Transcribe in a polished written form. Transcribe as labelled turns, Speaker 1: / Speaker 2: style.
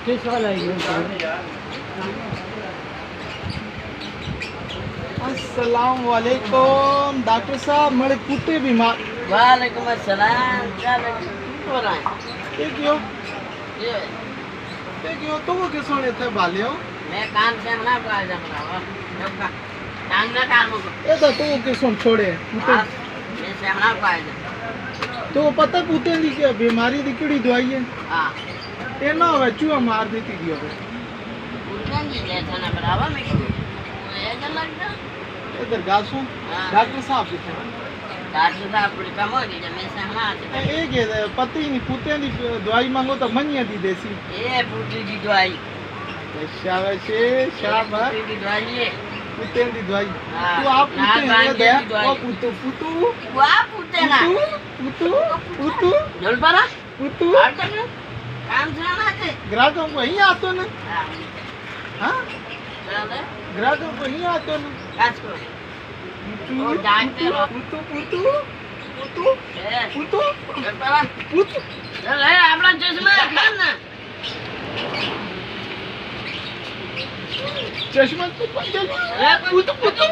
Speaker 1: किस वाला है
Speaker 2: अस्सलाम वालेकुम डॉक्टर साहब, मेरे कुत्ते बीमार।
Speaker 1: वालेकुम अस्सलाम। क्या हो रहा है?
Speaker 2: ये क्यों
Speaker 1: ये
Speaker 2: तो वो किस सोने थे बाले हो?
Speaker 1: मैं काम से मना कर रहा काम ना काम को
Speaker 2: ये तो वो किस सोन छोड़े कुत्ते।
Speaker 1: मैं से मना कर
Speaker 2: तो पता कुत्ते की क्या बीमारी दी किड़ी दवाई है?
Speaker 1: हां
Speaker 2: ये ना होवे चूहा मार देती दियो।
Speaker 1: कुत्ते नहीं जैसा ना बराबर में ये क्या लगता
Speaker 2: इधर गासो डॉक्टर साहब दिखे।
Speaker 1: डॉक्टर साहब पूरी कम हो गई मैं से मना
Speaker 2: एक ये पता ही नहीं कुत्ते की दवाई मांगो तो मनिया दी देसी।
Speaker 1: ये पूरी की दवाई
Speaker 2: शाबाश शाबाश
Speaker 1: पूरी की दवाई है
Speaker 2: कुत्ते की दवाई।
Speaker 1: हाँ,
Speaker 2: तू आप
Speaker 1: नाक
Speaker 2: कुत्ते
Speaker 1: बांध
Speaker 2: है
Speaker 1: के
Speaker 2: दे
Speaker 1: की दवाई।
Speaker 2: ओ पुतू पुतू
Speaker 1: वाह पूते ना
Speaker 2: पुतू पुतू
Speaker 1: जल पड़ा
Speaker 2: पुतू
Speaker 1: और काम से ना थे
Speaker 2: ग्राहकों को ही आतो ना।
Speaker 1: हां
Speaker 2: हाँ
Speaker 1: चल
Speaker 2: ग्राहकों को ही आतो ना।
Speaker 1: काज को
Speaker 2: पुतू
Speaker 1: और डांटते रहो।
Speaker 2: पुतू पुतू पुतू
Speaker 1: ए
Speaker 2: पुतू
Speaker 1: जल पड़ा
Speaker 2: पुतू
Speaker 1: चल है अपना चश्मा खान ना
Speaker 2: चश्मा तो पंजल
Speaker 1: पुतू पुतू